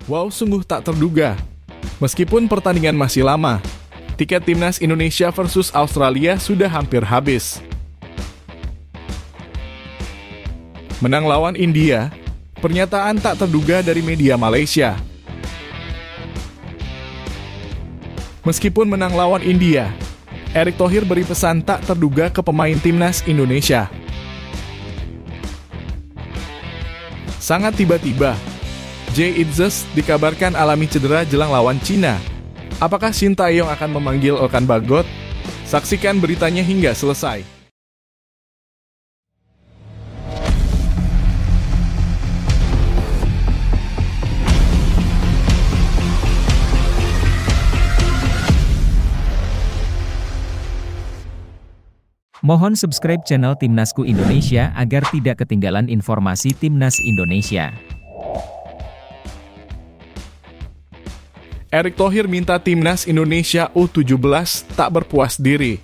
Wow, sungguh tak terduga. Meskipun pertandingan masih lama, tiket timnas Indonesia versus Australia sudah hampir habis. Menang lawan India, pernyataan tak terduga dari media Malaysia. Meskipun menang lawan India, Erick Thohir beri pesan tak terduga ke pemain timnas Indonesia. Sangat tiba-tiba, Jay Itzes dikabarkan alami cedera jelang lawan Cina. Apakah Shin Tae-yong akan memanggil Elkan Bagot? Saksikan beritanya hingga selesai. Mohon subscribe channel Timnasku Indonesia agar tidak ketinggalan informasi Timnas Indonesia. Erick Thohir minta timnas Indonesia U17 tak berpuas diri.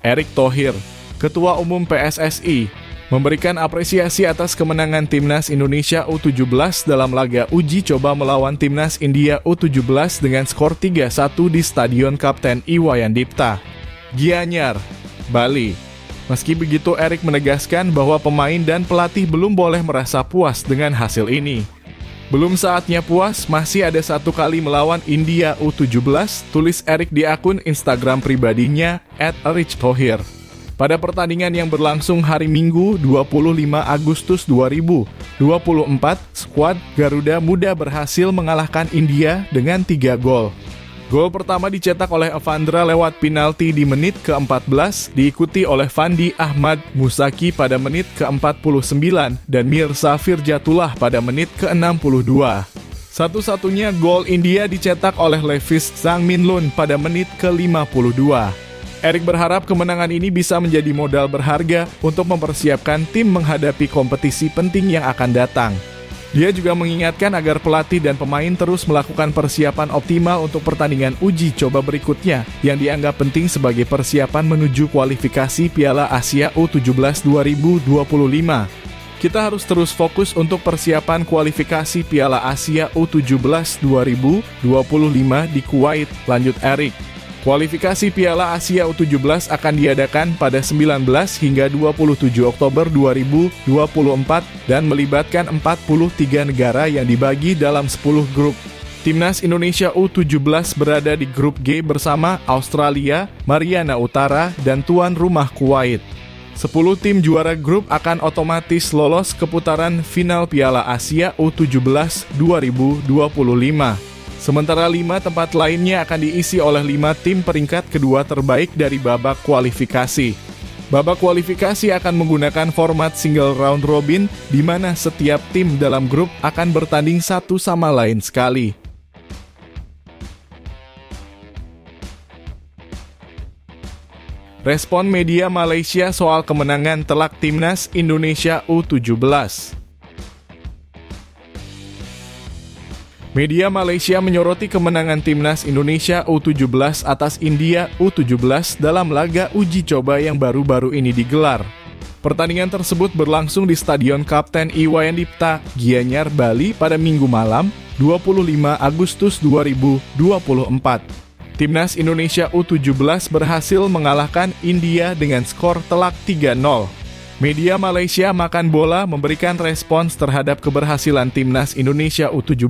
Erick Thohir, Ketua Umum PSSI, memberikan apresiasi atas kemenangan timnas Indonesia U17 dalam laga uji coba melawan timnas India U17 dengan skor 3-1 di Stadion Kapten Iwayan Dipta, Gianyar, Bali. Meski begitu, Erick menegaskan bahwa pemain dan pelatih belum boleh merasa puas dengan hasil ini. Belum saatnya puas, masih ada satu kali melawan India U17, tulis Erick di akun Instagram pribadinya @RichThohir. Pada pertandingan yang berlangsung hari Minggu 25 Agustus 2024, skuad Garuda Muda berhasil mengalahkan India dengan 3 gol. Gol pertama dicetak oleh Avandra lewat penalti di menit ke-14, diikuti oleh Fandi Ahmad Musaki pada menit ke-49 dan Mirza Firjatullah pada menit ke-62. Satu-satunya gol India dicetak oleh Levis Zhangminlun pada menit ke-52. Erick berharap kemenangan ini bisa menjadi modal berharga untuk mempersiapkan tim menghadapi kompetisi penting yang akan datang. Dia juga mengingatkan agar pelatih dan pemain terus melakukan persiapan optimal untuk pertandingan uji coba berikutnya yang dianggap penting sebagai persiapan menuju kualifikasi Piala Asia U17 2025. Kita harus terus fokus untuk persiapan kualifikasi Piala Asia U17 2025 di Kuwait, lanjut Erick. Kualifikasi Piala Asia U17 akan diadakan pada 19 hingga 27 Oktober 2024 dan melibatkan 43 negara yang dibagi dalam 10 grup. Timnas Indonesia U17 berada di grup G bersama Australia, Mariana Utara, dan tuan rumah Kuwait. 10 tim juara grup akan otomatis lolos ke putaran final Piala Asia U17 2025. Sementara 5 tempat lainnya akan diisi oleh 5 tim peringkat kedua terbaik dari babak kualifikasi. Babak kualifikasi akan menggunakan format single round robin, di mana setiap tim dalam grup akan bertanding satu sama lain sekali. Respon media Malaysia soal kemenangan telak timnas Indonesia U17. Media Malaysia menyoroti kemenangan timnas Indonesia U17 atas India U17 dalam laga uji coba yang baru-baru ini digelar. Pertandingan tersebut berlangsung di Stadion Kapten Iwayan Dipta, Gianyar, Bali pada Minggu malam, 25 Agustus 2024. Timnas Indonesia U17 berhasil mengalahkan India dengan skor telak 3-0. Media Malaysia Makan Bola memberikan respons terhadap keberhasilan timnas Indonesia U17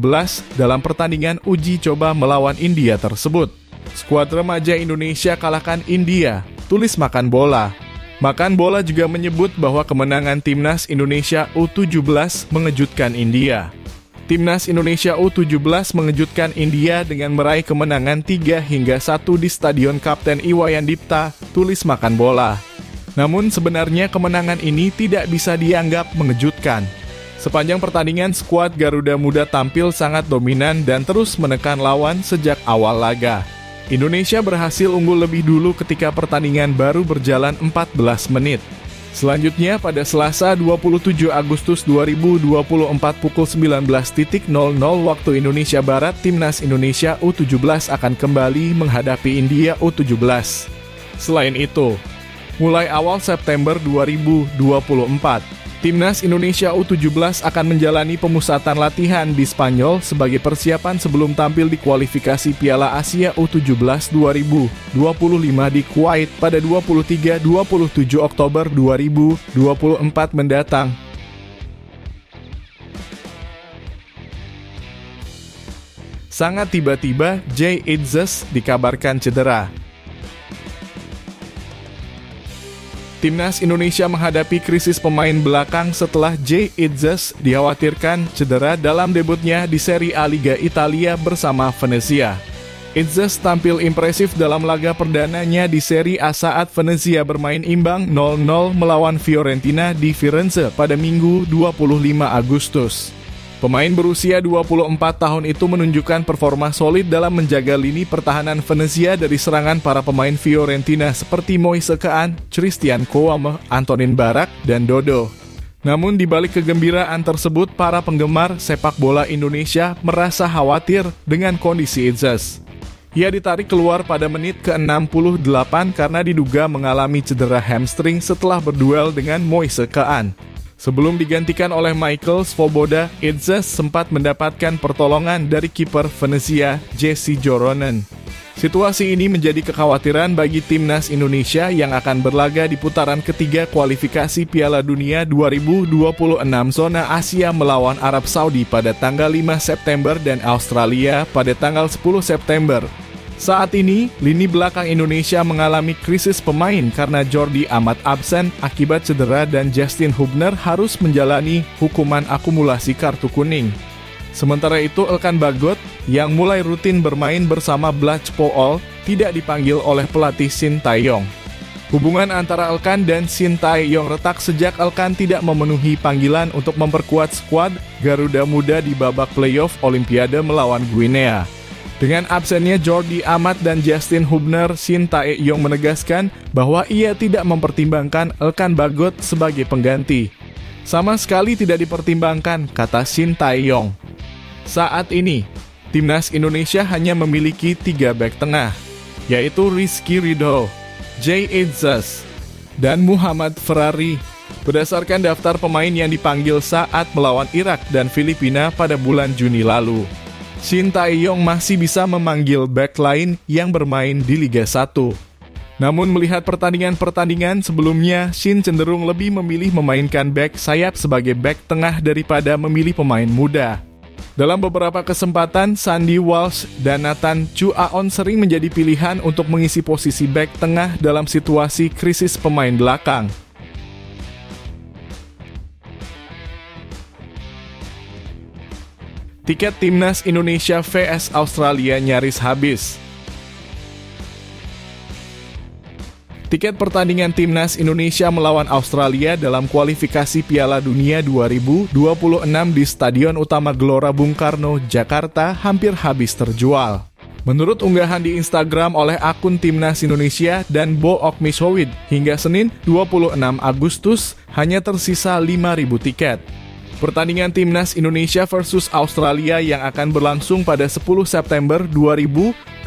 dalam pertandingan uji coba melawan India tersebut. Skuad remaja Indonesia kalahkan India, tulis Makan Bola. Makan Bola juga menyebut bahwa kemenangan timnas Indonesia U17 mengejutkan India. Timnas Indonesia U17 mengejutkan India dengan meraih kemenangan 3-1 di Stadion Kapten Iwayan Dipta, tulis Makan Bola. Namun sebenarnya kemenangan ini tidak bisa dianggap mengejutkan. Sepanjang pertandingan, skuad Garuda Muda tampil sangat dominan dan terus menekan lawan sejak awal laga. Indonesia berhasil unggul lebih dulu ketika pertandingan baru berjalan 14 menit. Selanjutnya, pada Selasa 27 Agustus 2024 pukul 19.00 waktu Indonesia Barat, Timnas Indonesia U17 akan kembali menghadapi India U17. Selain itu, mulai awal September 2024, Timnas Indonesia U17 akan menjalani pemusatan latihan di Spanyol sebagai persiapan sebelum tampil di kualifikasi Piala Asia U17 2025 di Kuwait pada 23-27 Oktober 2024 mendatang. Sangat tiba-tiba, Jay Itzes dikabarkan cedera. Timnas Indonesia menghadapi krisis pemain belakang setelah Jay Itzes dikhawatirkan cedera dalam debutnya di Serie A Liga Italia bersama Venezia. Itzes tampil impresif dalam laga perdananya di Serie A saat Venezia bermain imbang 0-0 melawan Fiorentina di Firenze pada Minggu 25 Agustus. Pemain berusia 24 tahun itu menunjukkan performa solid dalam menjaga lini pertahanan Venezia dari serangan para pemain Fiorentina seperti Moise Kean, Christian Kouame, Antonin Barak, dan Dodo. Namun di balik kegembiraan tersebut, para penggemar sepak bola Indonesia merasa khawatir dengan kondisi Itzes. Ia ditarik keluar pada menit ke-68 karena diduga mengalami cedera hamstring setelah berduel dengan Moise Kean. Sebelum digantikan oleh Michael Svoboda, Itzes sempat mendapatkan pertolongan dari kiper Venezia, Jesse Joronen. Situasi ini menjadi kekhawatiran bagi Timnas Indonesia yang akan berlaga di putaran ketiga kualifikasi Piala Dunia 2026 zona Asia melawan Arab Saudi pada tanggal 5 September dan Australia pada tanggal 10 September. Saat ini, lini belakang Indonesia mengalami krisis pemain karena Jordi Amat absen akibat cedera dan Justin Hubner harus menjalani hukuman akumulasi kartu kuning. Sementara itu, Elkan Bagot yang mulai rutin bermain bersama Blach Pool tidak dipanggil oleh pelatih Shin Tae-yong. Hubungan antara Elkan dan Shin Tae-yong retak sejak Elkan tidak memenuhi panggilan untuk memperkuat skuad Garuda Muda di babak playoff Olimpiade melawan Guinea. Dengan absennya Jordi Amat dan Justin Hubner, Shin Tae-yong menegaskan bahwa ia tidak mempertimbangkan Elkan Bagot sebagai pengganti. Sama sekali tidak dipertimbangkan, kata Shin Tae-yong. Saat ini, Timnas Indonesia hanya memiliki 3 bek tengah, yaitu Rizky Ridho, Jay Itzes, dan Muhammad Ferrari. Berdasarkan daftar pemain yang dipanggil saat melawan Irak dan Filipina pada bulan Juni lalu, Shin Tae-yong masih bisa memanggil bek lain yang bermain di Liga 1. Namun melihat pertandingan-pertandingan sebelumnya, Shin cenderung lebih memilih memainkan bek sayap sebagai bek tengah daripada memilih pemain muda. Dalam beberapa kesempatan, Sandy Walsh dan Nathan Chu-aon sering menjadi pilihan untuk mengisi posisi bek tengah dalam situasi krisis pemain belakang. Tiket Timnas Indonesia vs Australia nyaris habis. Tiket pertandingan Timnas Indonesia melawan Australia dalam kualifikasi Piala Dunia 2026 di Stadion Utama Gelora Bung Karno, Jakarta hampir habis terjual. Menurut unggahan di Instagram oleh akun Timnas Indonesia dan Bo Okmishowid, hingga Senin 26 Agustus hanya tersisa 5.000 tiket. Pertandingan Timnas Indonesia versus Australia yang akan berlangsung pada 10 September 2024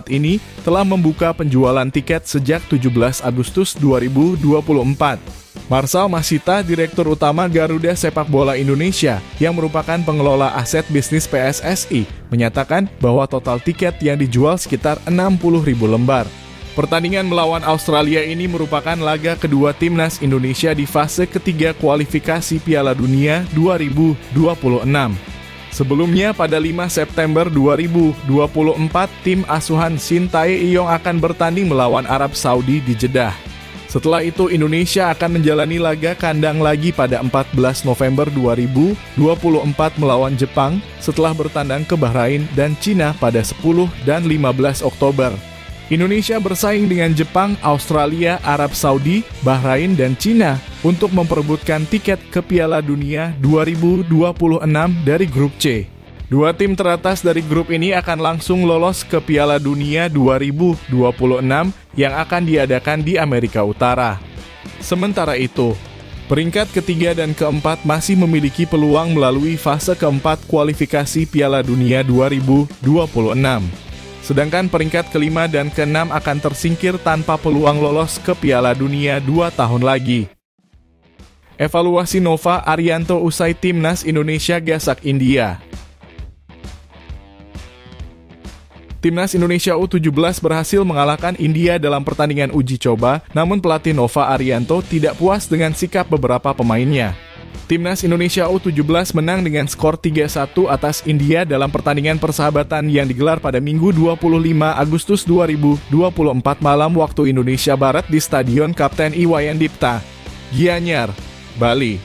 ini telah membuka penjualan tiket sejak 17 Agustus 2024. Marsal Masita, Direktur Utama Garuda Sepak Bola Indonesia yang merupakan pengelola aset bisnis PSSI, menyatakan bahwa total tiket yang dijual sekitar 60.000 lembar. Pertandingan melawan Australia ini merupakan laga kedua Timnas Indonesia di fase ketiga kualifikasi Piala Dunia 2026. Sebelumnya pada 5 September 2024, tim asuhan Shin Tae-yong akan bertanding melawan Arab Saudi di Jeddah. Setelah itu Indonesia akan menjalani laga kandang lagi pada 14 November 2024 melawan Jepang setelah bertandang ke Bahrain dan Cina pada 10 dan 15 Oktober. Indonesia bersaing dengan Jepang, Australia, Arab Saudi, Bahrain, dan Cina untuk memperebutkan tiket ke Piala Dunia 2026 dari grup C. Dua tim teratas dari grup ini akan langsung lolos ke Piala Dunia 2026 yang akan diadakan di Amerika Utara. Sementara itu, peringkat ketiga dan keempat masih memiliki peluang melalui fase keempat kualifikasi Piala Dunia 2026. Sedangkan peringkat kelima dan keenam akan tersingkir tanpa peluang lolos ke Piala Dunia 2 tahun lagi. Evaluasi Nova Arianto usai Timnas Indonesia gasak India. Timnas Indonesia U17 berhasil mengalahkan India dalam pertandingan uji coba, namun pelatih Nova Arianto tidak puas dengan sikap beberapa pemainnya. Timnas Indonesia U17 menang dengan skor 3-1 atas India dalam pertandingan persahabatan yang digelar pada Minggu 25 Agustus 2024 malam waktu Indonesia Barat di Stadion Kapten Iwayan Dipta, Gianyar, Bali.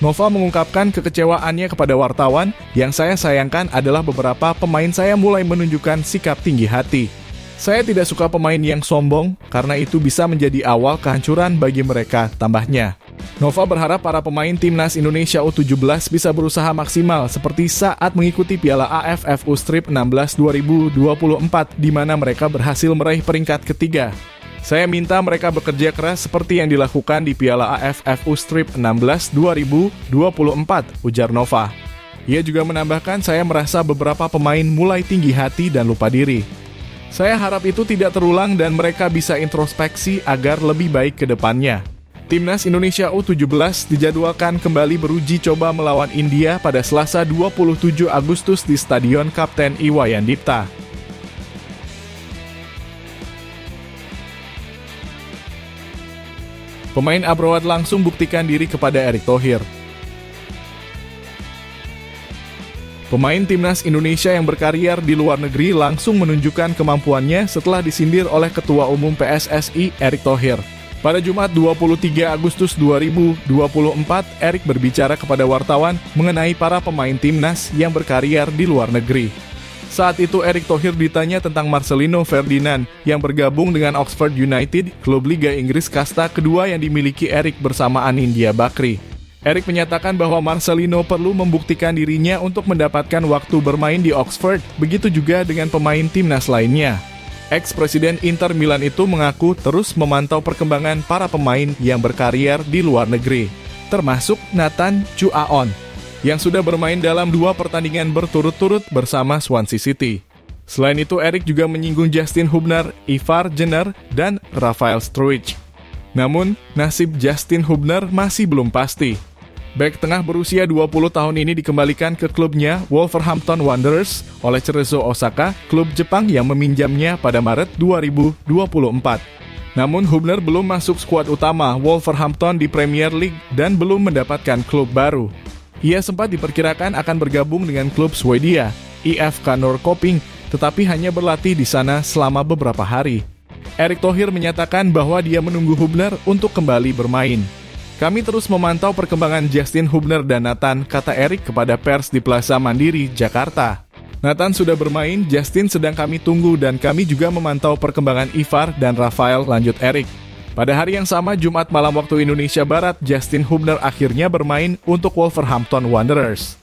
Nova mengungkapkan kekecewaannya kepada wartawan, yang saya sayangkan adalah beberapa pemain saya mulai menunjukkan sikap tinggi hati. Saya tidak suka pemain yang sombong, karena itu bisa menjadi awal kehancuran bagi mereka, tambahnya. Nova berharap para pemain Timnas Indonesia U17 bisa berusaha maksimal seperti saat mengikuti Piala AFF U-16 2024 di mana mereka berhasil meraih peringkat ketiga. Saya minta mereka bekerja keras seperti yang dilakukan di Piala AFF U-16 2024, ujar Nova. Ia juga menambahkan, saya merasa beberapa pemain mulai tinggi hati dan lupa diri. Saya harap itu tidak terulang dan mereka bisa introspeksi agar lebih baik ke depannya. Timnas Indonesia U17 dijadwalkan kembali beruji coba melawan India pada Selasa 27 Agustus di Stadion Kapten Iwayan Dipta. Pemain Abroad langsung buktikan diri kepada Erick Thohir. Pemain Timnas Indonesia yang berkarier di luar negeri langsung menunjukkan kemampuannya setelah disindir oleh Ketua Umum PSSI Erick Thohir. Pada Jumat 23 Agustus 2024, Erick berbicara kepada wartawan mengenai para pemain Timnas yang berkarier di luar negeri. Saat itu Erick Thohir ditanya tentang Marcelino Ferdinand yang bergabung dengan Oxford United, klub Liga Inggris kasta kedua yang dimiliki Erick bersama Anindya Bakri. Erick menyatakan bahwa Marcelino perlu membuktikan dirinya untuk mendapatkan waktu bermain di Oxford, begitu juga dengan pemain Timnas lainnya. Ex-presiden Inter Milan itu mengaku terus memantau perkembangan para pemain yang berkarier di luar negeri, termasuk Nathan Chuaon, yang sudah bermain dalam 2 pertandingan berturut-turut bersama Swansea City. Selain itu, Erick juga menyinggung Justin Hubner, Ivar Jenner, dan Rafael Struijk. Namun, nasib Justin Hubner masih belum pasti. Bek tengah berusia 20 tahun ini dikembalikan ke klubnya Wolverhampton Wanderers oleh Cerezo Osaka, klub Jepang yang meminjamnya pada Maret 2024. Namun, Hubner belum masuk skuad utama Wolverhampton di Premier League dan belum mendapatkan klub baru. Ia sempat diperkirakan akan bergabung dengan klub Swedia, IFK Norrköping, tetapi hanya berlatih di sana selama beberapa hari. Erick Thohir menyatakan bahwa dia menunggu Hubner untuk kembali bermain. Kami terus memantau perkembangan Justin Hubner dan Nathan, kata Erick kepada pers di Plaza Mandiri, Jakarta. Nathan sudah bermain, Justin sedang kami tunggu dan kami juga memantau perkembangan Ivar dan Rafael, lanjut Erick. Pada hari yang sama, Jumat malam waktu Indonesia Barat, Justin Hubner akhirnya bermain untuk Wolverhampton Wanderers.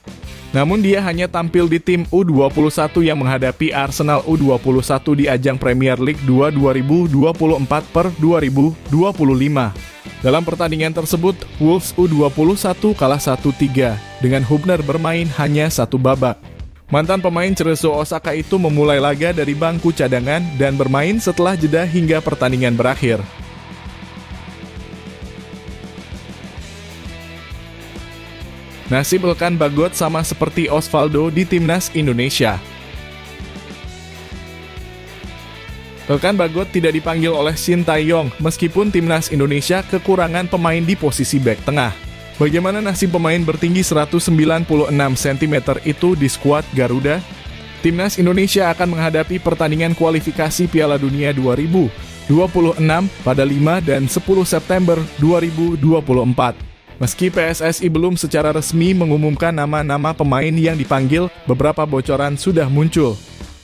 Namun dia hanya tampil di tim U21 yang menghadapi Arsenal U21 di ajang Premier League 2 2024/2025. Dalam pertandingan tersebut, Wolves U21 kalah 1-3, dengan Hubner bermain hanya 1 babak. Mantan pemain Cerezo Osaka itu memulai laga dari bangku cadangan dan bermain setelah jeda hingga pertandingan berakhir. Nasib Elkan Bagot sama seperti Osvaldo di Timnas Indonesia. Elkan Bagot tidak dipanggil oleh Shin Tae-yong meskipun Timnas Indonesia kekurangan pemain di posisi bek tengah. Bagaimana nasib pemain bertinggi 196 cm itu di skuad Garuda? Timnas Indonesia akan menghadapi pertandingan kualifikasi Piala Dunia 2026 pada 5 dan 10 September 2024. Meski PSSI belum secara resmi mengumumkan nama-nama pemain yang dipanggil, beberapa bocoran sudah muncul.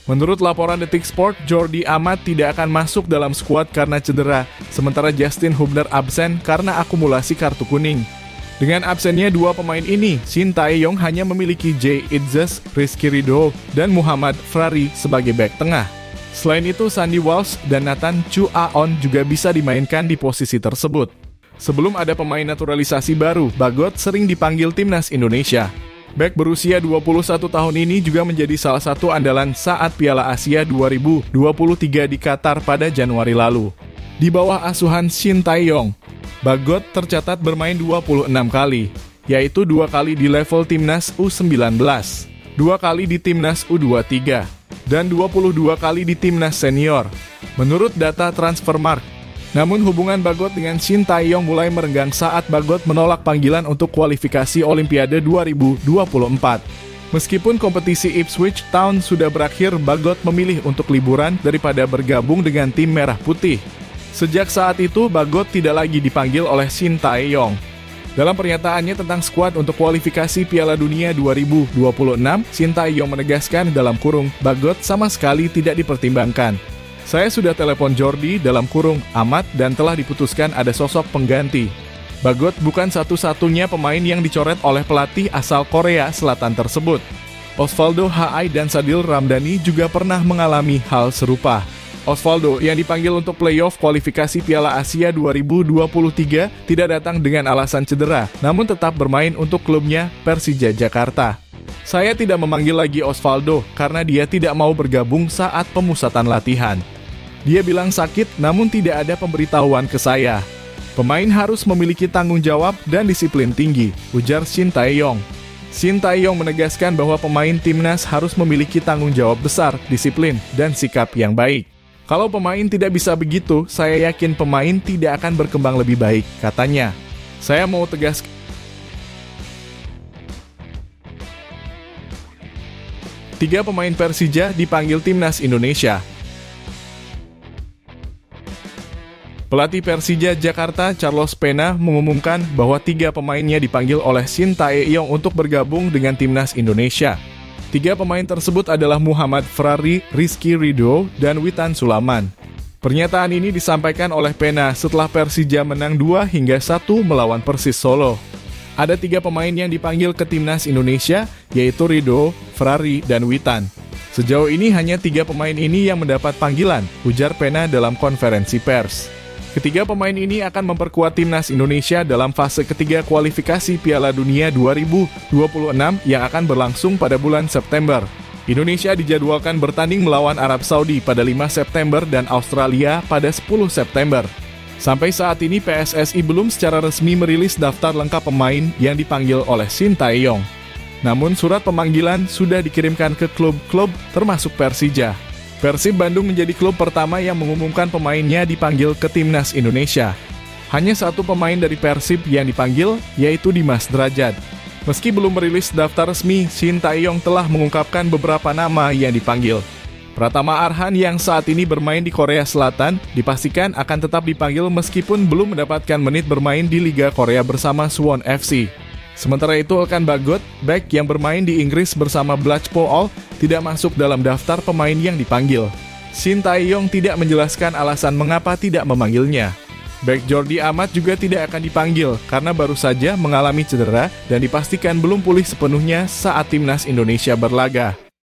Menurut laporan Detik Sport, Jordi Amat tidak akan masuk dalam skuad karena cedera, sementara Justin Hubner absen karena akumulasi kartu kuning. Dengan absennya 2 pemain ini, Shin Tae-yong hanya memiliki Jay Itzes, Rizky Ridho, dan Muhammad Frari sebagai bek tengah. Selain itu, Sandy Walsh dan Nathan Chuaon juga bisa dimainkan di posisi tersebut. Sebelum ada pemain naturalisasi baru, Bagot sering dipanggil Timnas Indonesia. Bek berusia 21 tahun ini juga menjadi salah satu andalan saat Piala Asia 2023 di Qatar pada Januari lalu. Di bawah asuhan Shin Tae-yong, Bagot tercatat bermain 26 kali, yaitu 2 kali di level Timnas U19, 2 kali di Timnas U23, dan 22 kali di Timnas Senior, menurut data Transfermarkt. Namun hubungan Bagot dengan Shin Tae-yong mulai merenggang saat Bagot menolak panggilan untuk kualifikasi Olimpiade 2024. Meskipun kompetisi Ipswich Town sudah berakhir, Bagot memilih untuk liburan daripada bergabung dengan tim Merah Putih. Sejak saat itu, Bagot tidak lagi dipanggil oleh Shin Tae-yong. Dalam pernyataannya tentang skuad untuk kualifikasi Piala Dunia 2026, Shin Tae-yong menegaskan dalam kurung, Bagot sama sekali tidak dipertimbangkan. Saya sudah telepon Jordi dalam kurung Amat dan telah diputuskan ada sosok pengganti. Bagot bukan satu-satunya pemain yang dicoret oleh pelatih asal Korea Selatan tersebut. Osvaldo Hai dan Sadil Ramdhani juga pernah mengalami hal serupa. Osvaldo yang dipanggil untuk playoff kualifikasi Piala Asia 2023 tidak datang dengan alasan cedera, namun tetap bermain untuk klubnya Persija Jakarta. Saya tidak memanggil lagi Osvaldo karena dia tidak mau bergabung saat pemusatan latihan. Dia bilang sakit namun tidak ada pemberitahuan ke saya. Pemain harus memiliki tanggung jawab dan disiplin tinggi, ujar Shin Tae-yong. Shin Tae-yong menegaskan bahwa pemain timnas harus memiliki tanggung jawab besar, disiplin, dan sikap yang baik. Kalau pemain tidak bisa begitu, saya yakin pemain tidak akan berkembang lebih baik, katanya. Saya mau tegaskan. Tiga pemain Persija dipanggil timnas Indonesia. Pelatih Persija Jakarta, Carlos Pena, mengumumkan bahwa 3 pemainnya dipanggil oleh Shin Tae-yong untuk bergabung dengan timnas Indonesia. 3 pemain tersebut adalah Muhammad Ferrari, Rizky Ridho, dan Witan Sulaiman. Pernyataan ini disampaikan oleh Pena setelah Persija menang 2-1 melawan Persis Solo. Ada 3 pemain yang dipanggil ke timnas Indonesia, yaitu Ridho, Ferrari, dan Witan. Sejauh ini hanya 3 pemain ini yang mendapat panggilan, ujar Pena dalam konferensi pers. Ketiga pemain ini akan memperkuat timnas Indonesia dalam fase ketiga kualifikasi Piala Dunia 2026 yang akan berlangsung pada bulan September. Indonesia dijadwalkan bertanding melawan Arab Saudi pada 5 September dan Australia pada 10 September. Sampai saat ini PSSI belum secara resmi merilis daftar lengkap pemain yang dipanggil oleh Shin Tae-yong. Namun surat pemanggilan sudah dikirimkan ke klub-klub termasuk Persija. Persib Bandung menjadi klub pertama yang mengumumkan pemainnya dipanggil ke timnas Indonesia. Hanya 1 pemain dari Persib yang dipanggil, yaitu Dimas Drajat. Meski belum merilis daftar resmi, Shin Tae-yong telah mengungkapkan beberapa nama yang dipanggil. Pratama Arhan yang saat ini bermain di Korea Selatan dipastikan akan tetap dipanggil meskipun belum mendapatkan menit bermain di Liga Korea bersama Suwon FC. Sementara itu, Elkan Bagot, bek yang bermain di Inggris bersama Blackpool, tidak masuk dalam daftar pemain yang dipanggil. Shin Tae-yong tidak menjelaskan alasan mengapa tidak memanggilnya. Bek Jordi Amat juga tidak akan dipanggil karena baru saja mengalami cedera dan dipastikan belum pulih sepenuhnya saat timnas Indonesia berlaga.